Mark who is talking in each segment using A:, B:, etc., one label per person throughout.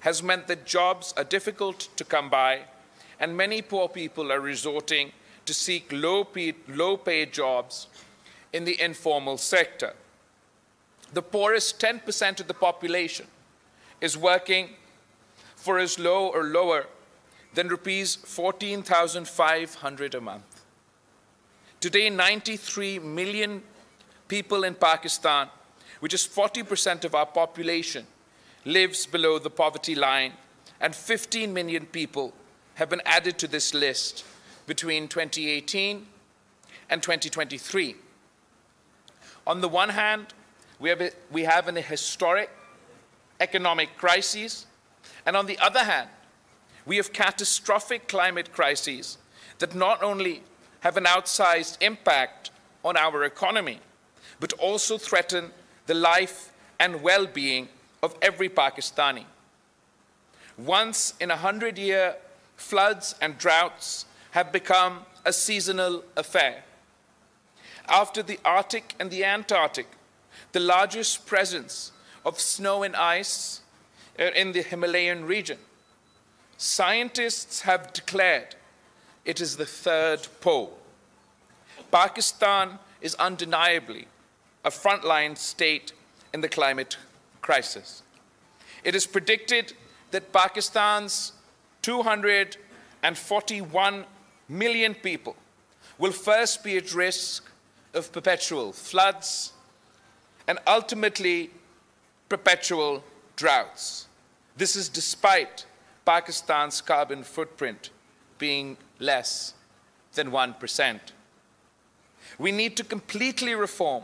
A: has meant that jobs are difficult to come by, and many poor people are resorting to seek low-paid jobs in the informal sector. The poorest 10% of the population is working for as low or lower than rupees 14,500 a month. Today, 93 million people in Pakistan, which is 40% of our population, lives below the poverty line, and 15 million people have been added to this list between 2018 and 2023. On the one hand, we have an historic economic crisis, and on the other hand, we have catastrophic climate crises that not only have an outsized impact on our economy, but also threaten the life and well-being of every Pakistani. Once in a 100-year, floods and droughts have become a seasonal affair. After the Arctic and the Antarctic, the largest presence of snow and ice in the Himalayan region, scientists have declared it is the third pole. Pakistan is undeniably a frontline state in the climate crisis. It is predicted that Pakistan's 241 million people will first be at risk of perpetual floods and ultimately perpetual droughts. This is despite Pakistan's carbon footprint being less than 1%. We need to completely reform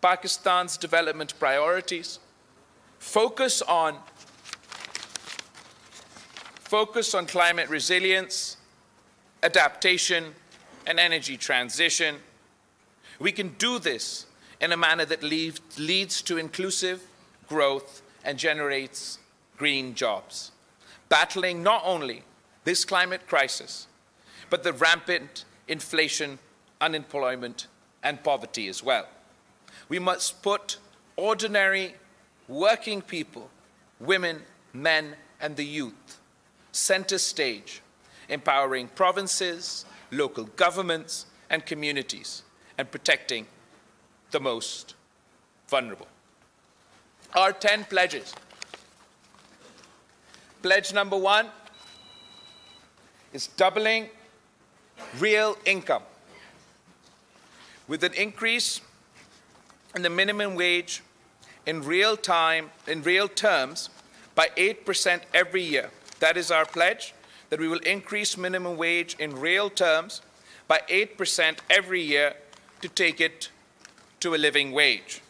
A: Pakistan's development priorities, focus on climate resilience, adaptation, and energy transition. We can do this in a manner that leads to inclusive growth and generates green jobs, battling not only this climate crisis, but the rampant inflation, unemployment, and poverty as well. We must put ordinary working people, women, men, and the youth, center stage, empowering provinces, local governments, and communities, and protecting the most vulnerable. Our 10 pledges. Pledge number 1 is doubling real income, with an increase in the minimum wage in real terms by 8% every year. That is our pledge, that we will increase minimum wage in real terms by 8% every year to take it to a living wage.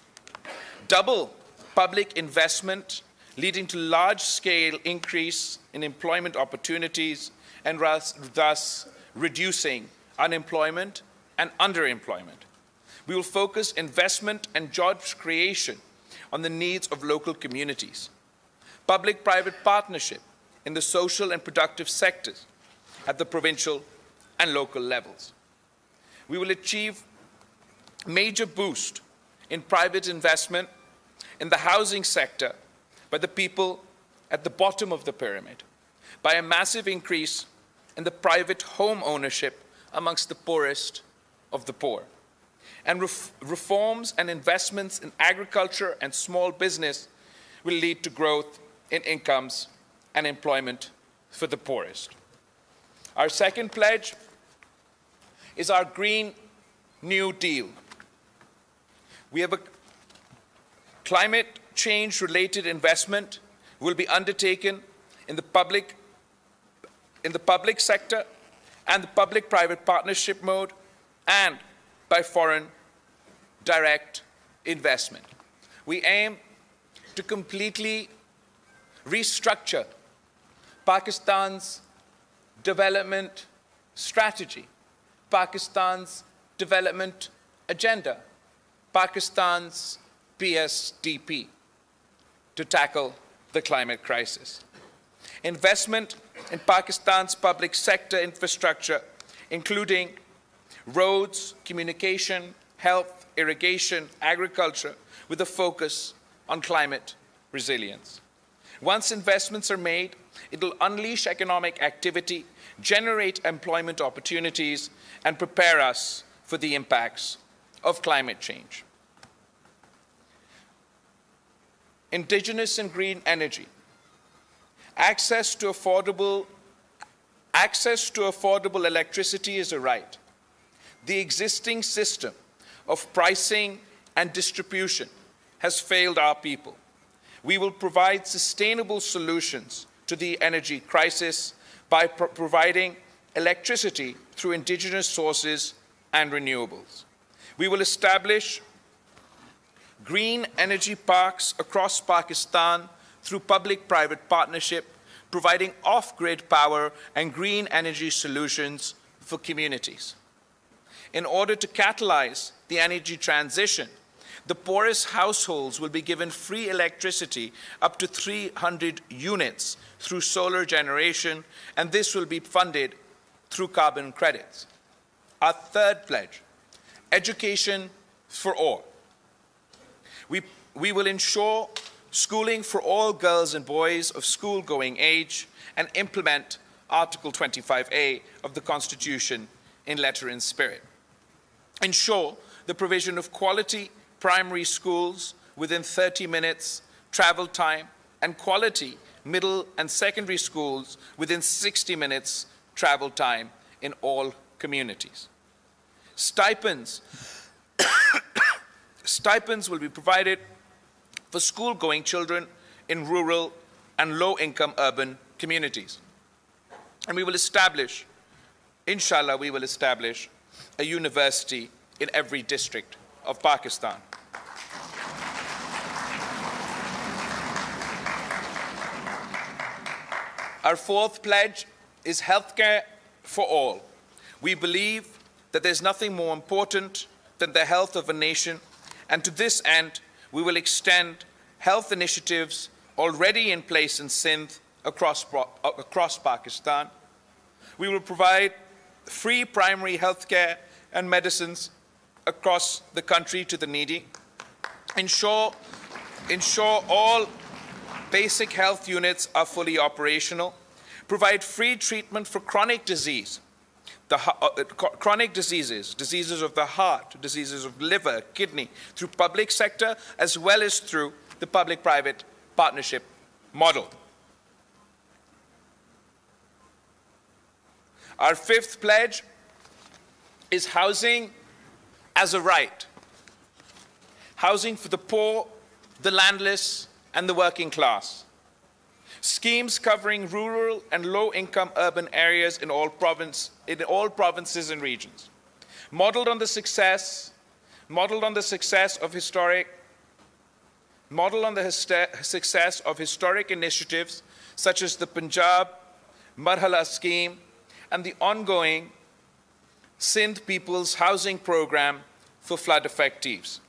A: Double public investment, leading to large-scale increase in employment opportunities and thus reducing unemployment and underemployment. We will focus investment and jobs creation on the needs of local communities. Public-private partnership in the social and productive sectors at the provincial and local levels. We will achieve major boost in private investment in the housing sector by the people at the bottom of the pyramid, by a massive increase in the private home ownership amongst the poorest of the poor. And reforms and investments in agriculture and small business will lead to growth in incomes and employment for the poorest. Our second pledge is our Green New Deal. We have a climate change-related investment will be undertaken in the public sector and the public-private partnership mode and by foreign direct investment. We aim to completely restructure Pakistan's development strategy, Pakistan's development agenda, Pakistan's PSDP, to tackle the climate crisis. Investment in Pakistan's public sector infrastructure, including roads, communication, health, irrigation, agriculture, with a focus on climate resilience. Once investments are made, it will unleash economic activity, generate employment opportunities, and prepare us for the impacts of climate change. Indigenous and green energy. Access to affordable electricity is a right. The existing system of pricing and distribution has failed our people. We will provide sustainable solutions to the energy crisis by providing electricity through indigenous sources and renewables. We will establish green energy parks across Pakistan through public-private partnership, providing off-grid power and green energy solutions for communities. In order to catalyze the energy transition, the poorest households will be given free electricity up to 300 units through solar generation, and this will be funded through carbon credits. Our third pledge, education for all. We will ensure schooling for all girls and boys of school-going age and implement Article 25A of the Constitution in letter and spirit. Ensure the provision of quality primary schools within 30 minutes travel time and quality middle and secondary schools within 60 minutes travel time in all communities. Stipends will be provided for school-going children in rural and low-income urban communities. And we will establish, inshallah, we will establish a university in every district of Pakistan. Our fourth pledge is healthcare for all. We believe that there's nothing more important than the health of a nation, and to this end, we will extend health initiatives already in place in Sindh across Pakistan. We will provide free primary healthcare and medicines across the country to the needy. Ensure all basic health units are fully operational. Provide free treatment for chronic disease. Chronic diseases, diseases of the heart, diseases of liver, kidney, through public sector as well as through the public-private partnership model. Our fifth pledge is housing as a right. Housing for the poor, the landless, and the working class. Schemes covering rural and low-income urban areas in all provinces and regions. Modeled on the success of historic initiatives such as the Punjab Marhala scheme and the ongoing Sindh People's Housing Program for flood effectives.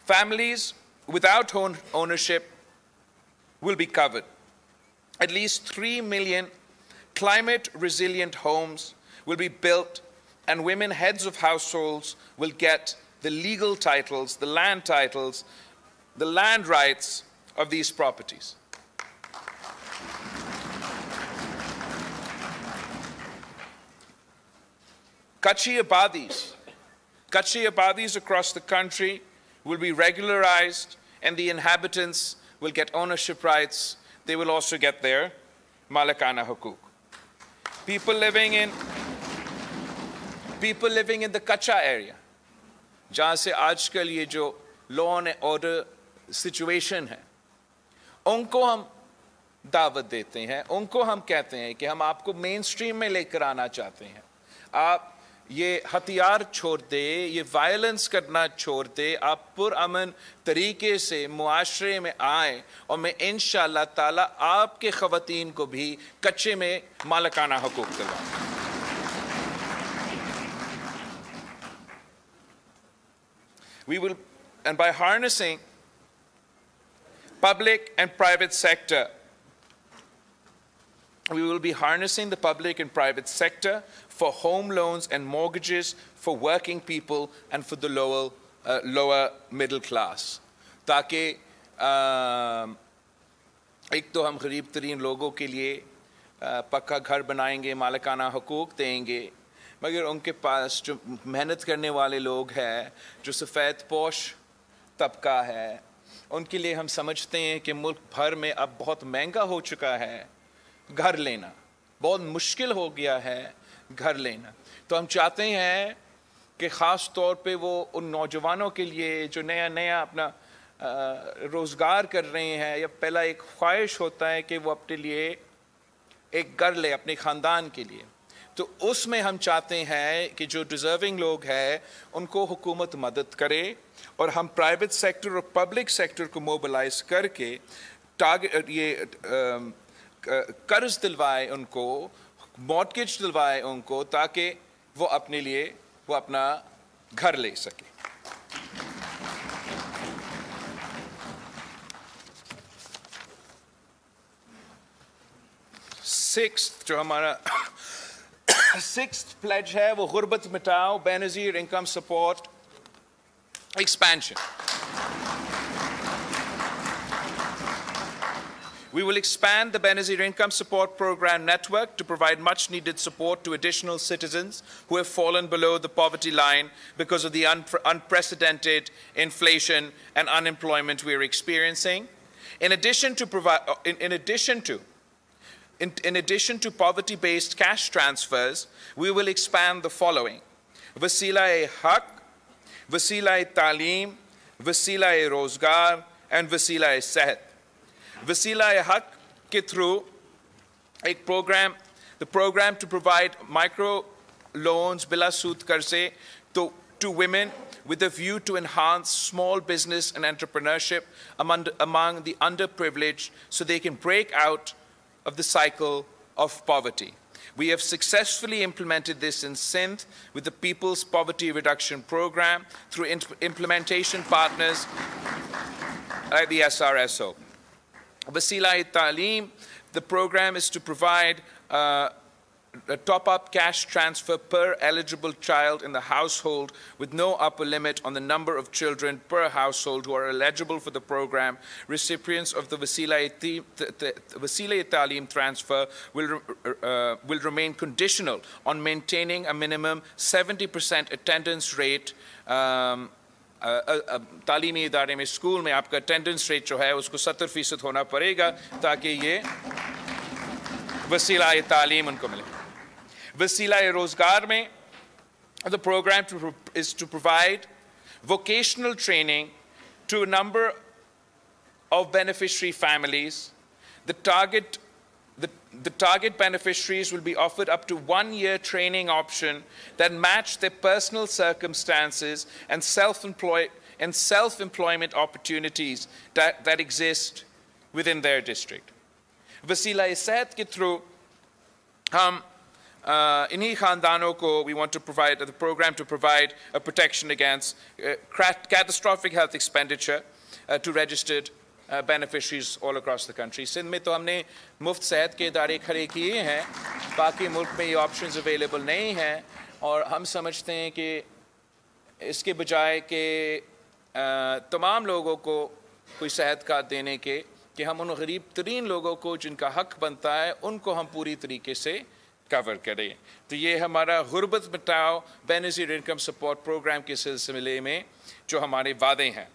A: Families without ownership will be covered. At least 3 million climate-resilient homes will be built, and women heads of households will get the legal titles, the land rights of these properties. Kutchi Abadis across the country will be regularized, and the inhabitants will get ownership rights. They will also get their malakana hukuk. People living in the Kacha area, जहाँ से आजकल ये जो law and order situation है, उनको हम दावत देते हैं, उनको हम कहते हैं कि हम आपको mainstream में लेकर आना चाहते हैं. आप ये हथियार छोड़ दे, ये वायलेंस करना छोड़ दे, आप पुरअमन तरीके से मुआशरे में आए और मैं इंशाअल्लाह ताला आपके ख़वातीन को भी कच्चे में मालिकाना हकूक़ दिलवाऊंगा. We will, and by harnessing public and private sector, we will be harnessing the public and private sector for home loans and mortgages for working people and for the lower middle class. ताकि एक तो हम गरीब तरीन लोगों के लिए पक्का घर बनाएंगे, मालिकाना हकूक़ देंगे, मगर उनके पास जो मेहनत करने वाले लोग हैं, जो सफ़ेद पोश तबका है, उनके लिए हम समझते हैं कि मुल्क भर में अब बहुत महंगा हो चुका है घर लेना, बहुत मुश्किल हो गया है घर लेना। तो हम चाहते हैं कि ख़ास तौर पे वो उन नौजवानों के लिए जो नया नया अपना रोज़गार कर रहे हैं, या पहला एक ख्वाहिश होता है कि वो अपने लिए एक घर ले अपने ख़ानदान के लिए, तो उसमें हम चाहते हैं कि जो डिज़र्विंग लोग हैं उनको हुकूमत मदद करे और हम प्राइवेट सेक्टर और पब्लिक सेक्टर को मोबिलाइज करके टारगेट ये कर्ज दिलवाए उनको, मॉर्टगेज दिलवाए उनको, ताकि वो अपने लिए वो अपना घर ले सके। सिक्स्थ जो हमारा सिक्स्थ प्लेज है वो गुर्बत मिटाओ, Benazir income support expansion. We will expand the Benazir Income Support Program network to provide much needed support to additional citizens who have fallen below the poverty line because of the unprecedented inflation and unemployment we are experiencing. In addition to poverty-based cash transfers, we will expand the following: Wasila-e-Haq, Wasila-e-Taaleem, Wasila-e-Rozgar, and Wasila-e-Sehat. Wasila-e-Haq ke through a program, the program to provide micro loans bila sood karze to women with a view to enhance small business and entrepreneurship among the underprivileged so they can break out of the cycle of poverty. We have successfully implemented this in Sindh with the People's Poverty Reduction Program through implementation partners like the SRSO. Wasila-e-Taaleem, the program is to provide a top-up cash transfer per eligible child in the household with no upper limit on the number of children per household who are eligible for the program. Recipients of the Wasila-e-Taaleem transfer will remain conditional on maintaining a minimum 70% attendance rate. तालीमी इदारे में school में आपका attendance rate जो है उसको 70% होना पड़ेगा ताकि ये वसीला-ए-तालीम उनको मिले। वसीला-ए-रोज़गार में the program is to provide vocational training to a number of beneficiary families. The target beneficiaries will be offered up to 1-year training option that match their personal circumstances and self-employment opportunities that exist within their district. Wasila-e-Sehat ke through inhi khandanon ko we want to provide the program to provide a protection against catastrophic health expenditure to registered beneficiaries all across the country. Sindh में तो हमने मुफ्त सेहत के इदारे खड़े किए हैं, बाकी मुल्क में ये ऑप्शंस अवेलेबल नहीं हैं, और हम समझते हैं कि इसके बजाय कि तमाम लोगों को कोई सेहत कार्ड देने के, कि हम उन गरीब तरीन लोगों को जिनका हक बनता है उनको हम पूरी तरीके से कवर करें। तो ये हमारा गुर्बत मिटाओ बेनज़ीर इनकम सपोर्ट प्रोग्राम के सिलसिले में जो हमारे वादे हैं।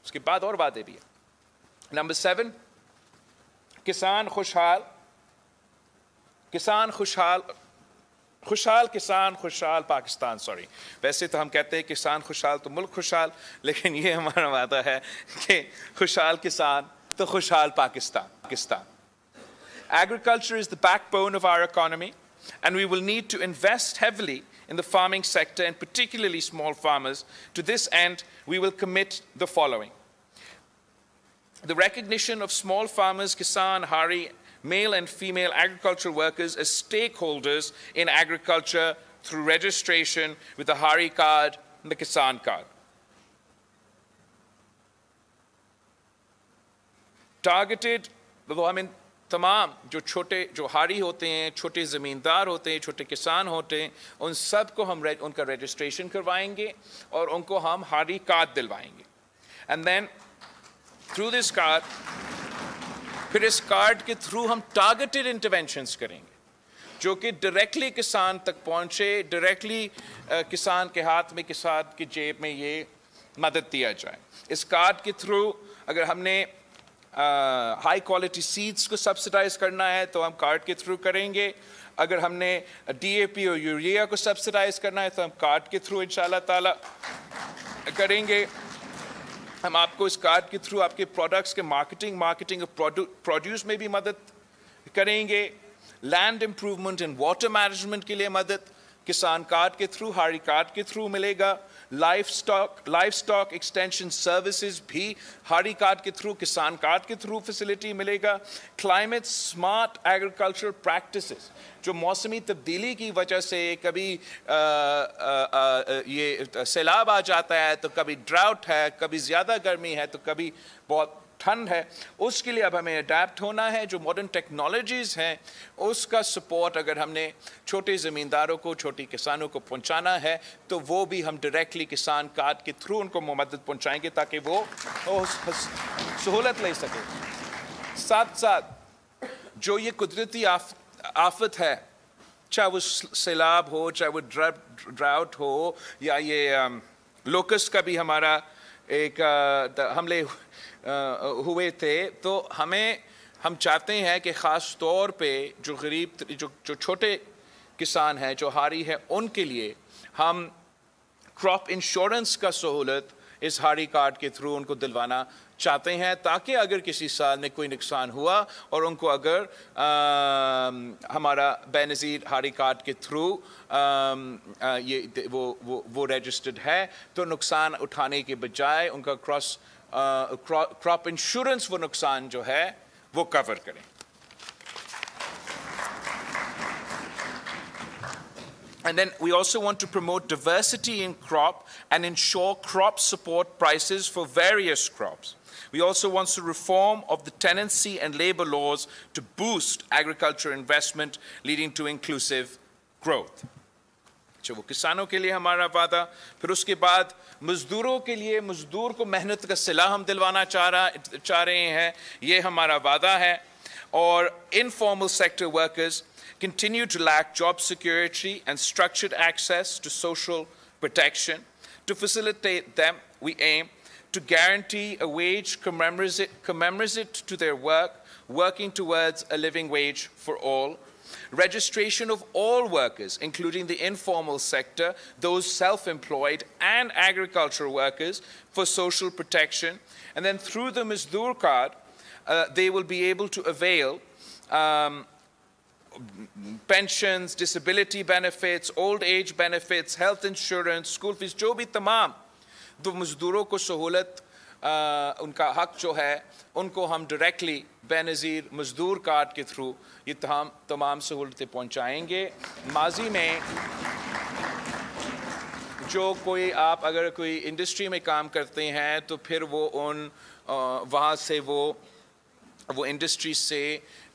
A: उसके बाद और वादे भी हैं। Number 7, किसान खुशहाल पाकिस्तान। सॉरी, वैसे तो हम कहते हैं किसान खुशहाल तो मुल्क खुशहाल, लेकिन ये हमारा वादा है कि खुशहाल किसान तो खुशहाल Pakistan. Agriculture is the backbone of our economy, and we will need to invest heavily in the farming sector, and particularly small farmers. To this end, we will commit the following: the recognition of small farmers, Kisan, Hari, male and female agricultural workers as stakeholders in agriculture through registration with the Hari card and the Kisan card. Targeted, तमाम जो हारी होते हैं, छोटे ज़मींदार होते हैं, छोटे किसान होते हैं, उन सब को हम उनका रजिस्ट्रेशन करवाएंगे और उनको हम हारी card दिलवाएंगे. And then through this card फिर इस कार्ड के थ्रू हम टारगेटेड इंटरवेंशंस करेंगे जो कि डायरेक्टली किसान तक पहुंचे, डायरेक्टली किसान के हाथ में, किसान की जेब में ये मदद दिया जाए। इस कार्ड के थ्रू अगर हमने हाई क्वालिटी सीड्स को सब्सिडाइज करना है तो हम कार्ड के थ्रू करेंगे, अगर हमने DAP और यूरिया को सब्सिडाइज करना है तो हम कार्ड के थ्रू इंशाल्लाह ताला करेंगे। हम आपको इस कार्ड के थ्रू आपके प्रोडक्ट्स के मार्केटिंग प्रोड्यूस में भी मदद करेंगे। Land improvement and water management के लिए मदद किसान कार्ड के थ्रू, हारी कार्ड के थ्रू मिलेगा। लाइफ स्टॉक एक्सटेंशन सर्विसेज भी हारी कार्ड के थ्रू, किसान कार्ड के थ्रू फैसिलिटी मिलेगा। क्लाइमेट स्मार्ट एग्रीकल्चरल प्रैक्टिसेस, जो मौसमी तब्दीली की वजह से कभी ये सैलाब आ जाता है, तो कभी ड्राउट है, कभी ज़्यादा गर्मी है, तो कभी बहुत ठंड है, उसके लिए अब हमें अडेप्ट होना है। जो मॉडर्न टेक्नोलॉजीज़ हैं उसका सपोर्ट अगर हमने छोटे ज़मींदारों को, छोटे किसानों को पहुंचाना है तो वो भी हम डायरेक्टली किसान कार्ड के थ्रू उनको मदद पहुंचाएंगे ताकि वो सहूलत ले सके। साथ साथ जो ये कुदरती आफत है, चाहे वो सैलाब हो, चाहे वो ड्राउट हो, या ये लोकस्ट का भी हमारा एक हमले हुए थे, तो हम चाहते हैं कि ख़ास तौर पे जो गरीब जो छोटे किसान हैं, जो हारी है, उनके लिए हम क्रॉप इंश्योरेंस का सहूलत इस हारी कार्ड के थ्रू उनको दिलवाना चाहते हैं, ताकि अगर किसी साल में कोई नुकसान हुआ और उनको अगर हमारा बेनज़ीर हारी कार्ड के थ्रू ये वो रजिस्टर्ड है, तो नुकसान उठाने के बजाय उनका क्रॉप इंश्योरेंस वो नुकसान जो है वो कवर करें। And then we also want to promote diversity in crop and ensure crop support prices for various crops. We also want to reform of the tenancy and labor laws to boost agriculture investment, leading to inclusive growth. अच्छा, वो किसानों के लिए हमारा वादा। फिर उसके बाद मजदूरों के लिए, मजदूर को मेहनत का सिला हम दिलवाना चाह रहे हैं, ये हमारा वादा है। और informal sector workers continue to lack job security and structured access to social protection. To facilitate them, we aim to guarantee a wage commemorative to their work, working towards a living wage for all. Registration of all workers, including the informal sector, those self-employed and agricultural workers, for social protection. And then through the Mazdoor card, they will be able to avail pensions, disability benefits, old age benefits, health insurance, school fees, जो भी तमाम दो मजदूरों को सहूलत उनका हक जो है, उनको हम डायरेक्टली बेनज़ीर मजदूर कार्ड के थ्रू ये तमाम सहूलतें पहुंचाएंगे। माजी में जो कोई आप अगर कोई इंडस्ट्री में काम करते हैं तो फिर वो वहाँ से वो इंडस्ट्री से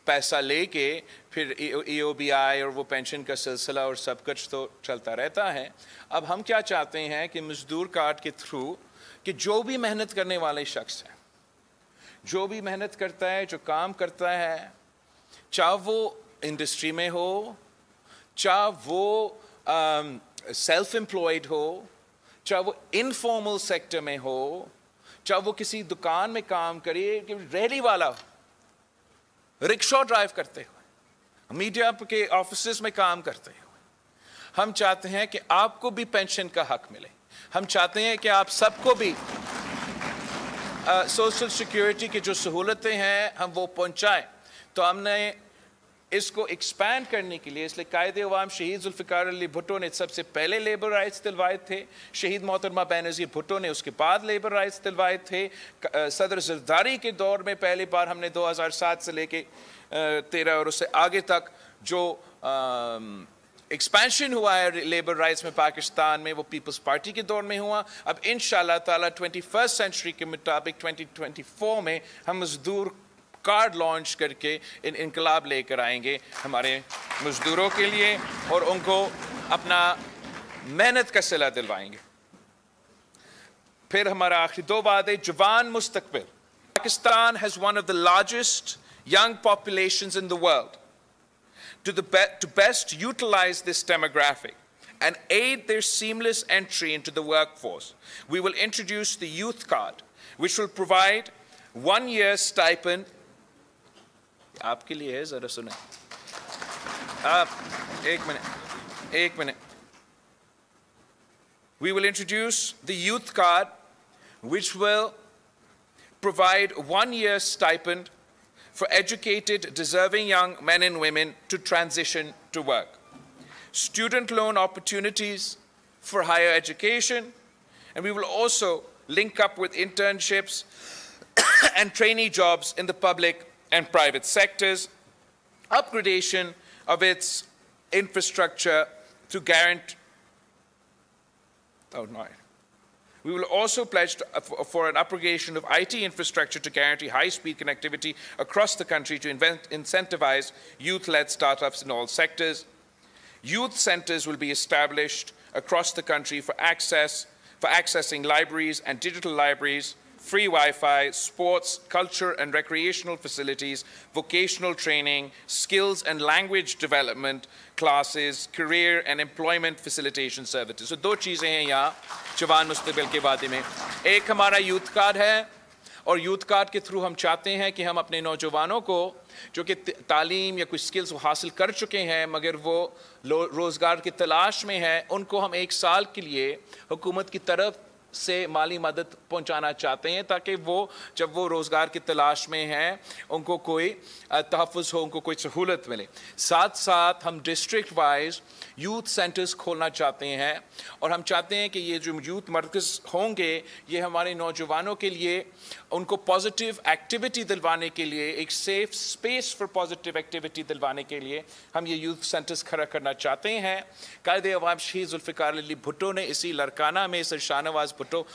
A: पैसा लेके फिर EOBI और वो पेंशन का सिलसिला और सब कुछ तो चलता रहता है। अब हम क्या चाहते हैं कि मजदूर कार्ड के थ्रू कि जो भी मेहनत करने वाले शख्स है, जो भी मेहनत करता है, जो काम करता है, चाहे वो इंडस्ट्री में हो, चाहे वो सेल्फ एम्प्लॉयड हो, चाहे वो इनफॉर्मल सेक्टर में हो, चाहे वो किसी दुकान में काम करे, रेहड़ी वाला हो, रिक्शा ड्राइव करते हुए, मीडिया के ऑफिसेस में काम करते हुए, हम चाहते हैं कि आपको भी पेंशन का हक मिले। हम चाहते हैं कि आप सबको भी सोशल सिक्योरिटी की जो सहूलतें हैं हम वो पहुंचाएं। तो हमने इसको एक्सपैंड करने के लिए इसलिए कायदे अवाम शहीद जुल्फ़िकार अली भुट्टो ने सबसे पहले लेबर राइट्स दिलवाए थे, शहीद मोहतरमा बेनज़ीर भुट्टो ने उसके बाद लेबर राइट्स दिलवाए थे। सदर ज़रदारी के दौर में पहली बार हमने 2007 से लेके 13 और उससे आगे तक जो एक्सपेंशन हुआ है लेबर राइट्स में पाकिस्तान में, वो पीपल्स पार्टी के दौर में हुआ। अब इंशाल्लाह ताला 21st सेंचुरी के मुताबिक 2024 में हम मजदूर कार्ड लॉन्च करके इनकलाब लेकर आएंगे हमारे मजदूरों के लिए और उनको अपना मेहनत का सिला दिलवाएंगे। फिर हमारा आखिरी दो वादे, जवान मुस्तकबिल। Pakistan has one of the largest young populations in the world to best utilize this demographic and aid their seamless entry into the workforce, we will introduce the Youth Card, which will provide 1 year stipend. आपके लिए है, ज़रा सुने. एक minute. We will introduce the Youth Card, which will provide 1 year stipend for educated, deserving young men and women to transition to work. Student loan opportunities for higher education, and we will also link up with internships and trainee jobs in the public and private sectors, upgradation of its infrastructure to guarantee. Oh, no. We will also pledge for an upgradation of IT infrastructure to guarantee high-speed connectivity across the country to incentivize youth-led startups in all sectors. Youth centers will be established across the country for accessing libraries and digital libraries, free Wi-Fi, sports, culture and recreational facilities, vocational training, skills and language development classes, career and employment facilitation services. So दो चीज़ें हैं यहाँ जवान मुस्तकबिल के वादे में. एक हमारा यूथ कार्ड है, और यूथ कार्ड के थ्रू हम चाहते हैं कि हम अपने नौजवानों को जो कि तालीम या कुछ स्किल्स हासिल कर चुके हैं मगर वो रोज़गार की तलाश में हैं, उनको हम 1 साल के लिए हुकूमत की तरफ से माली मदद पहुंचाना चाहते हैं, ताकि वो जब वो रोज़गार की तलाश में हैं उनको कोई तहफ़्फ़ुज़ हो, उनको कोई सहूलत मिले. साथ साथ हम डिस्ट्रिक्ट वाइज यूथ सेंटर्स खोलना चाहते हैं, और हम चाहते हैं कि ये जो यूथ मरकज़ होंगे ये हमारे नौजवानों के लिए उनको पॉजिटिव एक्टिविटी दिलवाने के लिए, एक safe space for positive activity दिलवाने के लिए हम ये यूथ सेंटर्स खड़ा करना चाहते हैं. कायदे अवाम शहीद ज़ुल्फ़िकार अली भुट्टो ने इसी लड़काना में सर शाहनवाज़ भुट्टो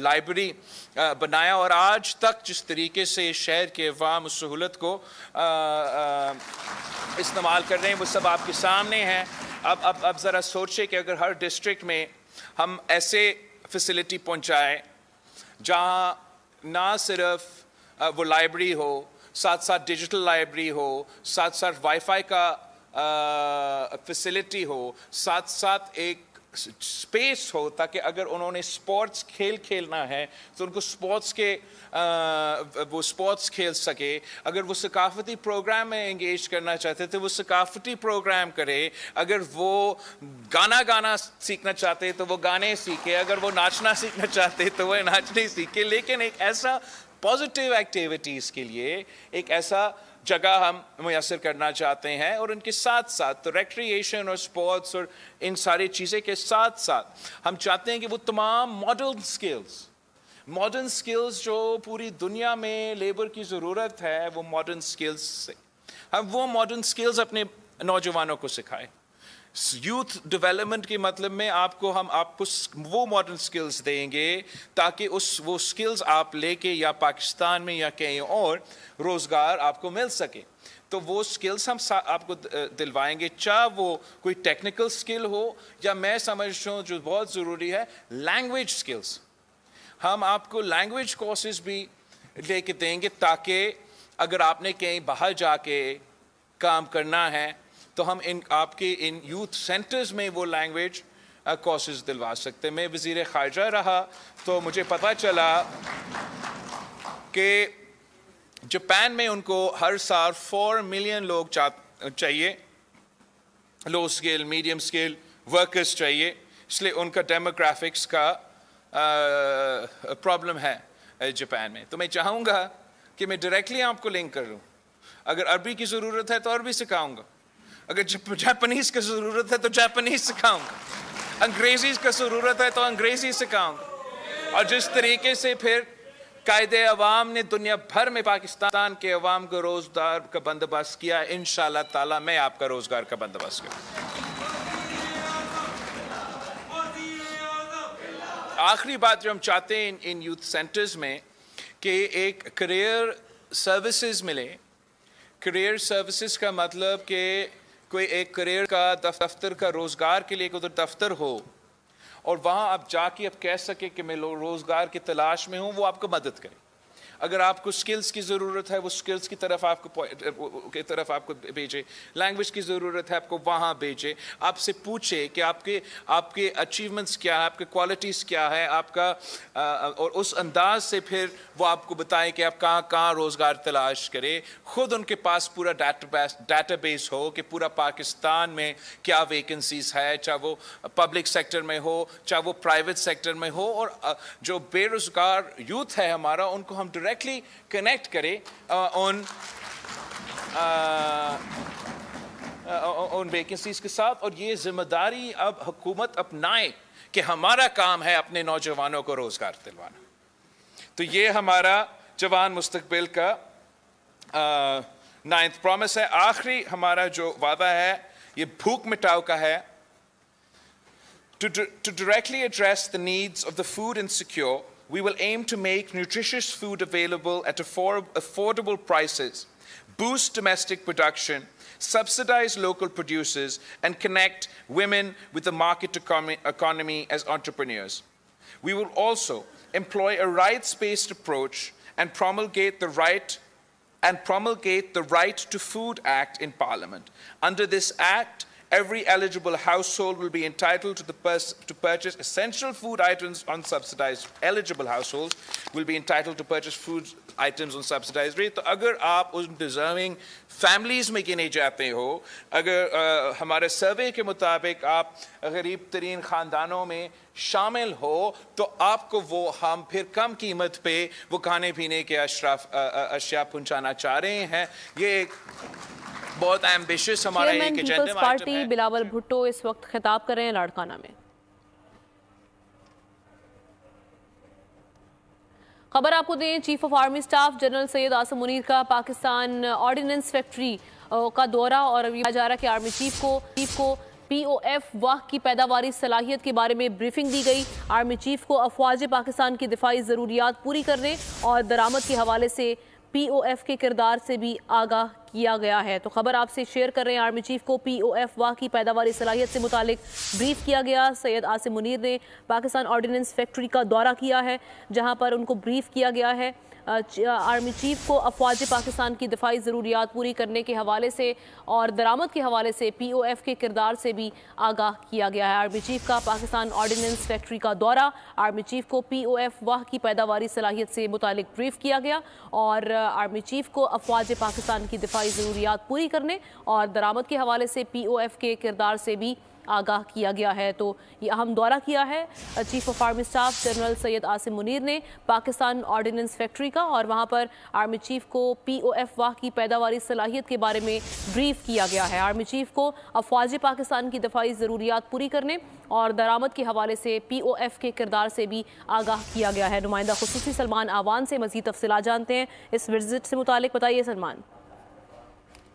A: लाइब्रेरी बनाया, और आज तक जिस तरीके से शहर के अवाम उस सहूलत को इस्तेमाल कर रहे हैं वो सब आपके सामने हैं. अब ज़रा सोचिए कि अगर हर डिस्ट्रिक्ट में हम ऐसे फैसिलिटी पहुंचाएं जहां ना सिर्फ वो लाइब्रेरी हो, साथ साथ डिजिटल लाइब्रेरी हो, साथ साथ वाईफाई का फैसिलिटी हो, साथ साथ एक स्पेस हो ताकि अगर उन्होंने स्पोर्ट्स खेलना है तो उनको स्पोर्ट्स के वो स्पोर्ट्स खेल सके. अगर वो सकाफती प्रोग्राम में एंगेज करना चाहते तो वो सकाफती प्रोग्राम करे. अगर वो गाना सीखना चाहते तो वो गाने सीखे. अगर वो नाचना सीखना चाहते तो वो नाचने सीखे. लेकिन एक ऐसा पॉजिटिव एक्टिविटीज़ के लिए एक ऐसा जगह हम मुयसर करना चाहते हैं, और उनके साथ साथ तो रिक्रिएशन और स्पोर्ट्स और इन सारी चीज़ें के साथ साथ हम चाहते हैं कि वो तमाम मॉडर्न स्किल्स जो पूरी दुनिया में लेबर की ज़रूरत है, वो मॉडर्न स्किल्स से हम वो मॉडर्न स्किल्स अपने नौजवानों को सिखाएं. यूथ डेवलपमेंट के मतलब में आपको वो मॉडर्न स्किल्स देंगे ताकि वो स्किल्स आप लेके या पाकिस्तान में या कहीं और रोज़गार आपको मिल सके. तो वो स्किल्स हम आपको दिलवाएंगे, चाहे वो कोई टेक्निकल स्किल हो या मैं समझता हूँ जो बहुत ज़रूरी है लैंग्वेज स्किल्स. हम आपको लैंग्वेज कोर्सेज भी लेके देंगे ताकि अगर आपने कहीं बाहर जाके काम करना है तो हम आपके इन यूथ सेंटर्स में वो लैंग्वेज कोर्सेज दिलवा सकते हैं. मैं वज़ीर ख़ारिजा रहा तो मुझे पता चला कि जापान में उनको हर साल 4 मिलियन लोग चाहिए, लो स्किल मीडियम स्किल वर्कर्स चाहिए, इसलिए उनका डेमोग्राफिक्स का प्रॉब्लम है जापान में. तो मैं चाहूँगा कि मैं डायरेक्टली आपको लिंक कर लूँ. अगर अरबी की ज़रूरत है तो अरबी सिखाऊँगा, अगर जापानीज़ की ज़रूरत है तो जापानीज़ सिखाऊँगा, अंग्रेज़ी की ज़रूरत है तो अंग्रेज़ी सिखाऊँगा. और जिस तरीके से फिर कायदे अवाम ने दुनिया भर में पाकिस्तान के अवाम को रोज़गार का बंदोबस्त किया, इंशाअल्लाह ताला मैं आपका रोज़गार का बंदोबस्त करूँ. आखिरी बात जो हम चाहते हैं इन यूथ सेंटर्स में कि एक करियर सर्विसेज मिले. करियर सर्विसेज का मतलब कि कोई एक करियर का दफ्तर का रोज़गार के लिए एक उधर दफ्तर हो और वहाँ आप जाके आप कह सके कि मैं रोज़गार की तलाश में हूँ, वो आपको मदद करे. अगर आपको स्किल्स की ज़रूरत है वो स्किल्स की तरफ आपको भेजे, लैंग्वेज की ज़रूरत है आपको वहाँ भेजे, आपसे पूछे कि आपके अचीवमेंट्स क्या है, आपके क्वालिटीज़ क्या है, आपका और उस अंदाज से फिर वो आपको बताएं कि आप कहाँ रोज़गार तलाश करें। ख़ुद उनके पास पूरा डाटाबेस हो कि पूरा पाकिस्तान में क्या वैकेंसीज़ है, चाहे वो पब्लिक सेक्टर में हो चाहे वो प्राइवेट सेक्टर में हो, और जो बेरोज़गार यूथ है हमारा उनको हम डायरेक्टली कनेक्ट करें उन वैकेंसीज़ के साथ। और ये जिम्मेदारी अब हुकूमत अपनाए कि हमारा काम है अपने नौजवानों को रोज़गार दिलवाना। तो ये हमारा जवान मुस्तकबिल का 9th प्रॉमिस है। आखिरी हमारा जो वादा है ये भूख मिटाओ का है। To directly address the needs of the food insecure, we will aim to make nutritious food available at affordable prices, boost domestic production, subsidize local producers, and connect women with the market economy as entrepreneurs. We will also employ a rights-based approach and promulgate the Right to Food Act in Parliament. Under this Act, every eligible household will be entitled to purchase essential food items on subsidized. Eligible households will be entitled to purchase food items on subsidized rate. तो अगर आप उन deserving families में गिने जाते हो, अगर हमारे सर्वे के मुताबिक आप गरीब तरीन ख़ानदानों में शामिल हो, तो आपको वो हम फिर कम कीमत पे वो खाने पीने के अशिया पहुँचाना चाह रहे हैं। ये बहुत एम्बिशियस हमारा एक एजेंडा
B: पार्टी बिलावल भुट्टो इस वक्त खिताब कर रहे हैं लाड़काना में। खबर आपको दें, chief of army staff general Syed Asim Munir का पाकिस्तान ऑर्डिनेंस फैक्ट्री का दौरा, और अभी कहा जा रहा है कि आर्मी चीफ को POF वाह की पैदावारी सलाहियत के बारे में ब्रीफिंग दी गई। आर्मी चीफ को अफवाज पाकिस्तान की दिफाई ज़रूरियात पूरी करने और दरामद के हवाले से POF के किरदार से भी आगाह किया गया है। तो खबर आपसे शेयर कर रहे हैं, आर्मी चीफ को POF वाह की पैदावारी सलाहियत से मुतालिक ब्रीफ किया गया। सैयद आसिम मुनीर ने पाकिस्तान ऑर्डिनेंस फैक्ट्री का दौरा किया है, जहां पर उनको ब्रीफ किया गया है। आर्मी चीफ को अफवाज पाकिस्तान की दिफाई ज़रूरियात पूरी करने के हवाले से और दरामद के हवाले से POF के किरदार से भी आगाह किया गया है। आर्मी चीफ का पाकिस्तान ऑर्डिनेंस फैक्ट्री का दौरा, आर्मी चीफ को POF वाह की पैदावारी सलाहियत से मुतालिक ब्रीफ किया गया, और आर्मी चीफ को अफवाज पाकिस्तान की दिफाई ज़रूरियात पूरी करने और दरामद के हवाले से POF के किरदार से भी आगाह किया गया है। तो ये अहम दौरा किया है chief of army staff general Syed Asim Munir ने पाकिस्तान ऑर्डिनेंस फैक्ट्री का, और वहां पर आर्मी चीफ को POF वाह की पैदावारी सलाहियत के बारे में ब्रीफ किया गया है। आर्मी चीफ को अफवाज पाकिस्तान की दफाई ज़रूरियात पूरी करने और दरामद के हवाले से POF के किरदार से भी आगाह किया गया है। नुमाइंदा खुसूसी सलमान आवान से मज़ीद तफसीलात जानते हैं इस विजिट से मुतालिक। बताइए सलमान।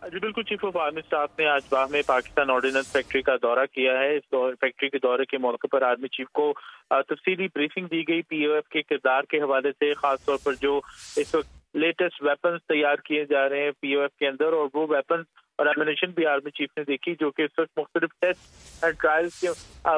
C: जी बिल्कुल, चीफ ऑफ आर्मी स्टाफ ने आज बाह में पाकिस्तान ऑर्डिनेंस फैक्ट्री का दौरा किया है। इस फैक्ट्री के दौरे के मौके पर आर्मी चीफ को तफसीली ब्रीफिंग दी गई POF के किरदार के हवाले से, खासतौर पर जो इस वक्त लेटेस्ट वेपन्स तैयार किए जा रहे हैं POF के अंदर, और वो वेपन्स और एमिनेशन भी आर्मी चीफ ने देखी जो कि इस वक्त मुख्तलिफ टेस्ट एंड ट्रायल्स के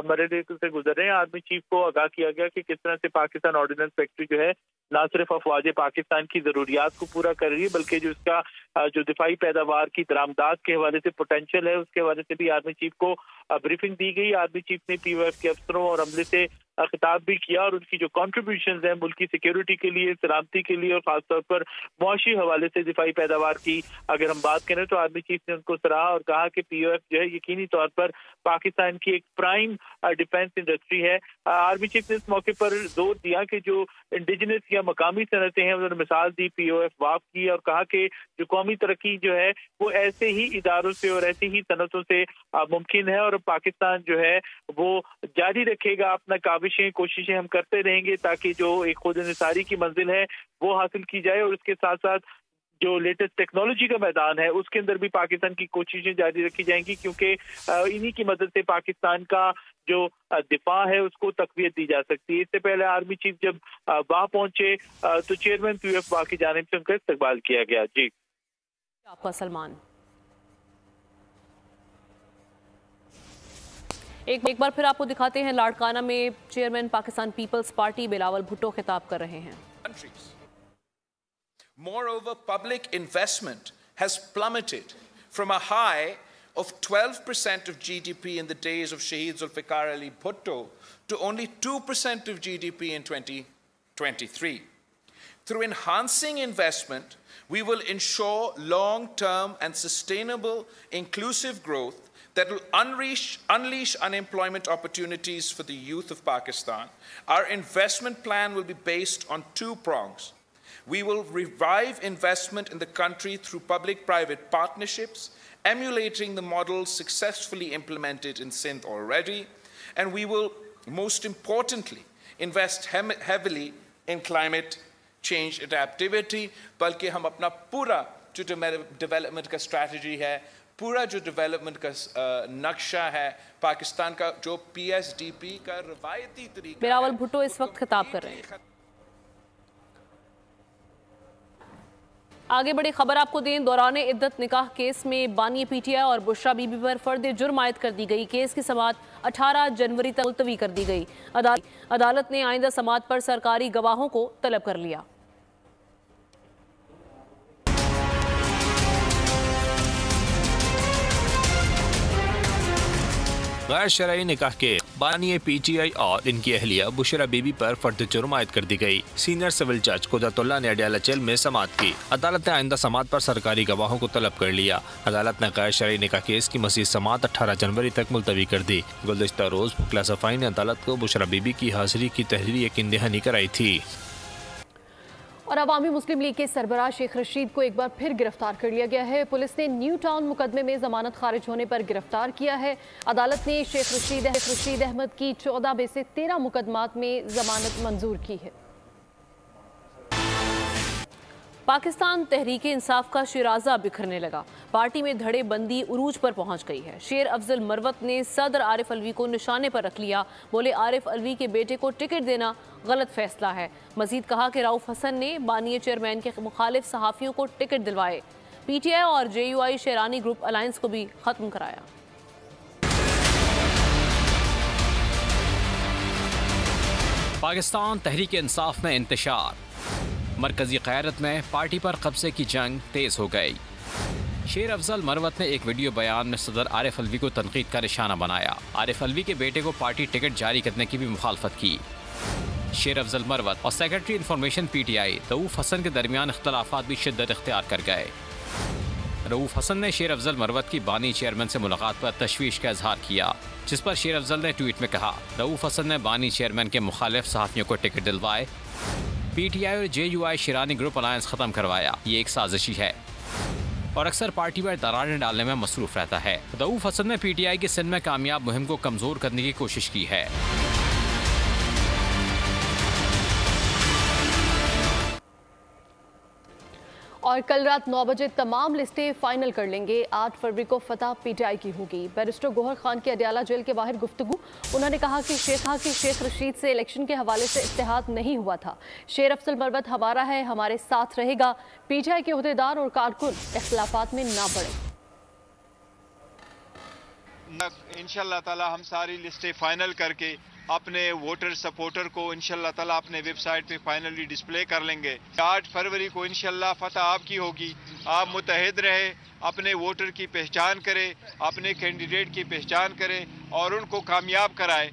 C: मरहले से गुजर रहे हैं। आर्मी चीफ को आगाह किया गया कि किस तरह से पाकिस्तान ऑर्डिनेंस फैक्ट्री जो है ना सिर्फ अफवाज पाकिस्तान की जरूरियात को पूरा कर रही है, बल्कि जो इसका जो दिफाई पैदावार की दरामदाद के हवाले से पोटेंशियल है, उसके हवाले से भी आर्मी चीफ को ब्रीफिंग दी गई। आर्मी चीफ ने POF के अफसरों और अमले से खिताब भी किया, और उनकी जो कॉन्ट्रीब्यूशन है मुल्क की सिक्योरिटी के लिए, सलामती के लिए, और खासतौर पर मुआशी हवाले से दिफाई पैदावार की अगर हम बात करें तो आर्मी चीफ ने उनको सराहा और कहा कि POF जो है यकीनी तौर पर पाकिस्तान की एक प्राइम डिफेंस इंडस्ट्री है। आर्मी चीफ ने इस मौके पर जोर दिया कि जो इंडिजिनस या मकामी सनतें हैं, उन्होंने मिसाल दी POF वाफ की, और कहा कि जो कौमी तरक्की जो है वो ऐसे ही इदारों से और ऐसी ही सनतों से मुमकिन है, और पाकिस्तान जो है वो जारी रखेगा अपना कोशिशें हम करते रहेंगे ताकि जो एक खुद इंसारी की मंजिल है वो हासिल की जाए, और उसके साथ साथ जो लेटेस्ट टेक्नोलॉजी का मैदान है उसके अंदर भी पाकिस्तान की कोशिशें जारी रखी जाएंगी, क्योंकि इन्हीं की मदद से पाकिस्तान का जो दिफा है उसको तकवीत दी जा सकती है। इससे पहले आर्मी चीफ जब वाह पहुंचे तो चेयरमैन POF वाह की जानिब से उनका इस्तकबाल किया गया। जी
B: आपका सलमान। एक बार फिर आपको दिखाते हैं, लाड़काना में chairman Pakistan Peoples Party Bilawal Bhutto खिताब कर रहे हैं।
A: Moreover, public investment has plummeted from a high of 12% of GDP in the days of Shaheed Zulfikar Ali Bhutto to only 2% of GDP in 2023. Through enhancing investment, we will ensure long-term and sustainable inclusive growth that will unleash unemployment opportunities for the youth of Pakistan. Our investment plan will be based on two prongs. We will revive investment in the country through public-private partnerships, emulating the models successfully implemented in Sindh already, and we will, most importantly, invest heavily in climate change adaptivity, बल्कि हम अपना पूरा जो development का strategy है, पूरा जो development का नक्शा है पाकिस्तान का, जो PSDP का रवायती तरीका
B: बिलावल भुट्टो इस वक्त खिताब कर रहे हैं। आगे बड़ी खबर आपको दें, दौरान इद्दत निकाह केस में बानी PTI और बुशरा बीबी पर फर्द जुर्म आयद कर दी गई। केस की समाअत 18 जनवरी तक मुलतवी कर दी गई। अदालत ने आइंदा समाअत पर सरकारी गवाहों को तलब कर लिया।
D: गैर शरई निकाह के बानी PTI और इनकी अहलिया बुशरा बीबी पर फर्द जुर्म आयद कर दी गई। सीनियर सिविल जज कुदरतुल्लाह ने अडयाला जेल में समाअत की। अदालत ने आइंदा समाअत पर सरकारी गवाहों को तलब कर लिया। अदालत ने गैर शरई निकाह केस की मज़ीद समाअत 18 जनवरी तक मुलतवी कर दी। गुज़श्ता रोज फुकला सफाई ने अदालत को बुशरा बीबी की हाजिरी की तहरीर यकीन दहानी कराई थी।
B: और अवामी मुस्लिम लीग के सरबराह शेख रशीद को एक बार फिर गिरफ्तार कर लिया गया है। पुलिस ने न्यू टाउन मुकदमे में जमानत खारिज होने पर गिरफ्तार किया है। अदालत ने शेख रशीद अहमद की 14 में से 13 मुकदमात में जमानत मंजूर की है। पाकिस्तान तहरीक इंसाफ का शिराजा बिखरने लगा। पार्टी में धड़े बंदी उरूज पर पहुंच गई है। शेर अफजल मरवत ने सदर आरिफ अलवी को निशाने पर रख लिया। बोले आरिफ अलवी के बेटे को टिकट देना गलत फैसला है। मजीद कहा कि रऊफ हसन ने बानिया चेयरमैन के मुखालिफ सहाफ़ियों को टिकट दिलवाए। PTI और JUI शेरानी ग्रुप अलायंस को भी खत्म कराया।
E: पाकिस्तान तहरीक इंसाफ में इंतशार। मरकजी क़यादत में पार्टी पर कब्जे की जंग तेज हो गई। शेर अफजल मरवत ने एक वीडियो बयान में सदर आरिफ अलवी को तनकीद का निशाना बनाया। आरिफ अलवी के बेटे को पार्टी टिकट जारी करने की भी मुखालफत की। शेर अफजल मरवत और secretary information PTI Rauf Hasan के दरमियान इख्तलाफात भी शिद्दत इख्तियार कर गए। रऊफ हसन ने शेर अफजल मरवत की बानी चेयरमैन से मुलाकात पर तशवीश का इजहार किया, जिस पर शेर अफजल ने ट्वीट में कहा रऊफ हसन ने बानी चेयरमैन के मुखालिफ सहाफ़ियों को टिकट दिलवाए। PTI और JUI शेरानी ग्रुप अलायंस ख़त्म करवाया। ये एक साजिशी है और अक्सर पार्टी पर दरारें डालने में मसरूफ रहता है। रऊफ हसन ने PTI की सिंध में कामयाब मुहिम को कमज़ोर करने की कोशिश की है।
B: और कल रात 9 बजे तमाम लिस्टें फाइनल कर लेंगे। 8 फरवरी को फतह PTI की होगी। बैरिस्टर गोहर खान की अडयाला जेल के बाहर गुफ्तगू। उन्होंने कहा कि शेख रशीद से इलेक्शन के हवाले से इत्तेहाद नहीं हुआ था। शेर अफजल मरवत हमारा है, हमारे साथ रहेगा। PTI के अहदेदार और कारकुन इख्तिलाफात में ना पड़े।
F: इंशाअल्लाह ताला हम सारी लिस्टें फाइनल करके अपने वोटर सपोर्टर को इंशाअल्लाह ताला अपने वेबसाइट पे फाइनली डिस्प्ले कर लेंगे। 8 फरवरी को इंशाअल्लाह फतह आपकी होगी। आप मुतहद रहे, अपने वोटर की पहचान करें, अपने कैंडिडेट की पहचान करें और उनको कामयाब कराएं।